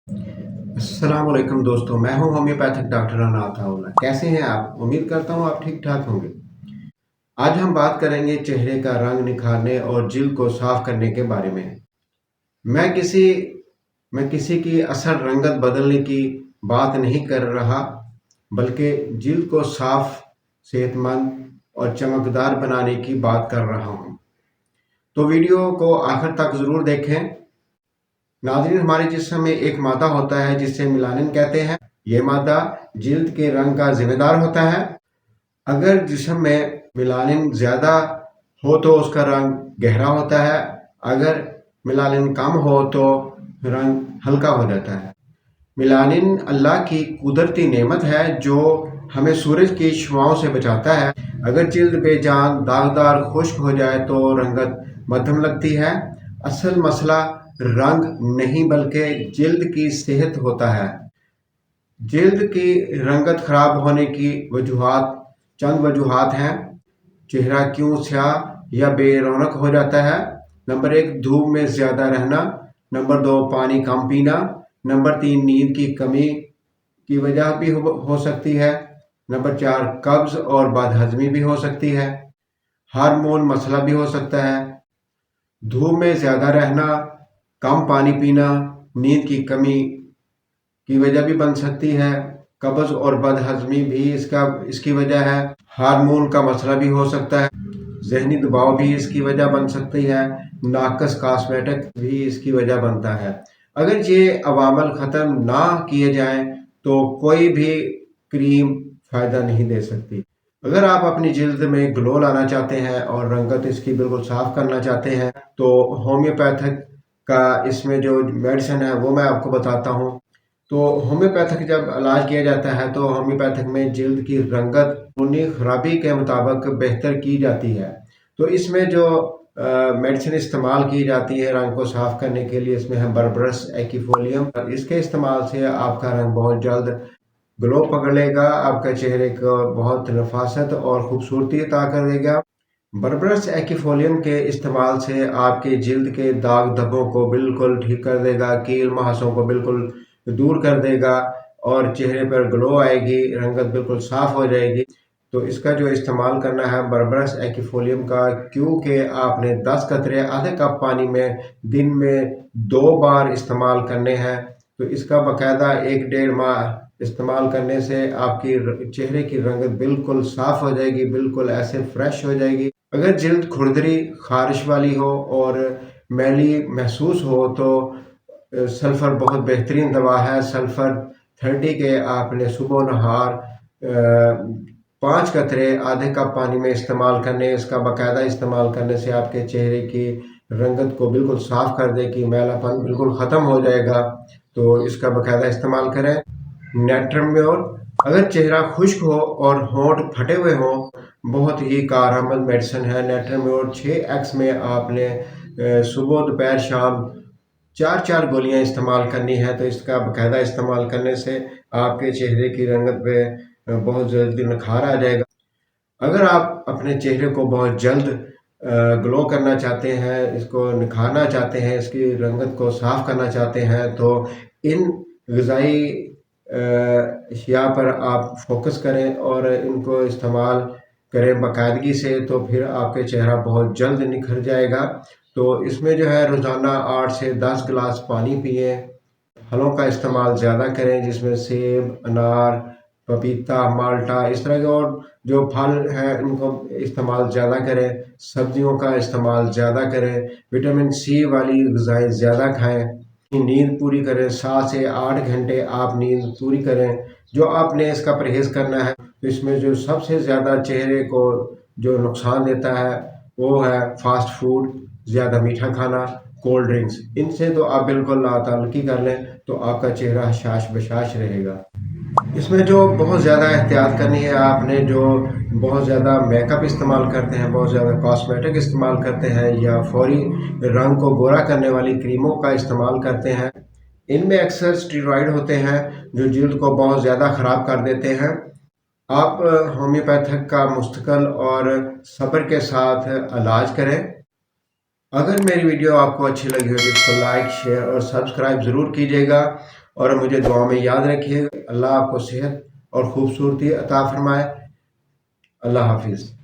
अस्सलाम वालेकुम दोस्तों, मैं हूं होम्योपैथिक डॉक्टर अनाथ। कैसे हैं आप? उम्मीद करता हूं आप ठीक ठाक होंगे। आज हम बात करेंगे चेहरे का रंग निखारने और जिल्द को साफ करने के बारे में। मैं किसी मैं किसी की असल रंगत बदलने की बात नहीं कर रहा, बल्कि जिल्द को साफ, सेहतमंद और चमकदार बनाने की बात कर रहा हूं। तो वीडियो को आखिर तक ज़रूर देखें। नाज़रीन, हमारे जिस्म में एक मादा होता है जिसे मिलानिन कहते हैं। ये मादा जिल्द के रंग का जिम्मेदार होता है। अगर जिस्म में मिलानिन ज़्यादा हो तो उसका रंग गहरा होता है, अगर मिलानिन कम हो तो रंग हल्का हो जाता है। मिलानिन अल्लाह की कुदरती नेमत है जो हमें सूरज की शुआओं से बचाता है। अगर जिल्द बेजान, दागदार, खुश्क हो जाए तो रंगत मध्यम लगती है। असल मसला रंग नहीं बल्कि जिल्द की सेहत होता है। जिल्द की रंगत खराब होने की चंद वजूहात हैं। चेहरा क्यों स्याह या बेरौनक हो जाता है? नंबर 1, धूप में ज़्यादा रहना। नंबर 2, पानी कम पीना। नंबर 3, नींद की कमी की वजह भी हो सकती है। नंबर 4, कब्ज़ और बदहज़मी भी हो सकती है। हार्मोन मसला भी हो सकता है। धूप में ज़्यादा रहना, कम पानी पीना, नींद की कमी की वजह भी बन सकती है। कब्ज़ और बदहज़मी भी इसकी वजह है। हार्मोन का मसला भी हो सकता है। ज़हनी दबाव भी इसकी वजह बन सकती है। नाकस कॉस्मेटिक भी इसकी वजह बनता है। अगर ये अवामल ख़त्म ना किए जाएं तो कोई भी क्रीम फ़ायदा नहीं दे सकती। अगर आप अपनी जिल्द में ग्लो लाना चाहते हैं और रंगत इसकी बिल्कुल साफ़ करना चाहते हैं तो होम्योपैथिक का इसमें जो मेडिसिन है वो मैं आपको बताता हूँ। तो होम्योपैथिक जब इलाज किया जाता है तो होम्योपैथिक में जिल्द की रंगत खूनी खराबी के मुताबिक बेहतर की जाती है। तो इसमें जो मेडिसिन इस्तेमाल की जाती है रंग को साफ करने के लिए, इसमें है बर्बरस एक्फोलियम। इसके इस्तेमाल से आपका रंग बहुत जल्द ग्लो पकड़ लेगा, आपका चेहरे को बहुत नफासत और खूबसूरती अता कर देगा। बर्बरस एक्फोलियम के इस्तेमाल से आपके जिल्द के दाग धब्बों को बिल्कुल ठीक कर देगा, कील मुहासों को बिल्कुल दूर कर देगा और चेहरे पर ग्लो आएगी, रंगत बिल्कुल साफ हो जाएगी। तो इसका जो इस्तेमाल करना है बर्बरस एक्फोलियम का, क्योंकि आपने 10 कतरे आधे कप पानी में दिन में 2 बार इस्तेमाल करने हैं। तो इसका बाकायदा 1-1.5 माह इस्तेमाल करने से आपकी चेहरे की रंगत बिल्कुल साफ हो जाएगी, बिल्कुल ऐसे फ्रेश हो जाएगी। अगर जिल्द खुरदरी, खारिश वाली हो और मैली महसूस हो तो सल्फ़र बहुत बेहतरीन दवा है। सल्फ़र 30 के आपने सुबह नहार 5 कतरे आधे कप पानी में इस्तेमाल करने। इसका बाकायदा इस्तेमाल करने से आपके चेहरे की रंगत को बिल्कुल साफ़ कर देगी, मैलापन बिल्कुल ख़त्म हो जाएगा। तो इसका बाकायदा इस्तेमाल करें। नेट्रम्योर, अगर चेहरा खुश्क हो और होंठ फटे हुए हों, बहुत ही कारआमद मेडिसिन है। नेट्रम्योर 6x में आपने सुबह दोपहर शाम 4-4 गोलियां इस्तेमाल करनी है। तो इसका बाकायदा इस्तेमाल करने से आपके चेहरे की रंगत पे बहुत जल्दी निखार आ जाएगा। अगर आप अपने चेहरे को बहुत जल्द ग्लो करना चाहते हैं, इसको निखारना चाहते हैं, इसकी रंगत को साफ़ करना चाहते हैं तो इन ग़िज़ाई अशिया पर आप फोकस करें और इनको इस्तेमाल करें बाकायदगी से, तो फिर आपके चेहरा बहुत जल्द निखर जाएगा। तो इसमें जो है रोज़ाना 8 से 10 गिलास पानी पिएँ। फलों का इस्तेमाल ज़्यादा करें जिसमें सेब, अनार, पपीता, माल्टा, इस तरह के और जो फल हैं इनको इस्तेमाल ज़्यादा करें। सब्जियों का इस्तेमाल ज़्यादा करें। विटामिन सी वाली ग़िज़ाएँ ज़्यादा खाएँ। नींद पूरी करें, 7 से 8 घंटे आप नींद पूरी करें। जो आपने इसका परहेज़ करना है, तो इसमें जो सबसे ज़्यादा चेहरे को जो नुकसान देता है वो है फास्ट फूड, ज़्यादा मीठा खाना, कोल्ड ड्रिंक्स। इनसे तो आप बिल्कुल ताल्लुकी कर लें तो आपका चेहरा हशाश बशाश रहेगा। इसमें जो बहुत ज़्यादा एहतियात करनी है आपने, जो बहुत ज़्यादा मेकअप इस्तेमाल करते हैं, बहुत ज़्यादा कॉस्मेटिक इस्तेमाल करते हैं या फौरी रंग को गोरा करने वाली क्रीमों का इस्तेमाल करते हैं, इनमें अक्सर स्टेरॉइड होते हैं जो जिल्द को बहुत ज़्यादा ख़राब कर देते हैं। आप होम्योपैथिक का मुस्तकिल और सब्र के साथ इलाज करें। अगर मेरी वीडियो आपको अच्छी लगी हो तो इसको लाइक, शेयर और सब्सक्राइब ज़रूर कीजिएगा اور مجھے دعا میں یاد رکھیے گا۔ اللہ آپ کو صحت اور خوبصورتی عطا فرمائے۔ اللہ حافظ۔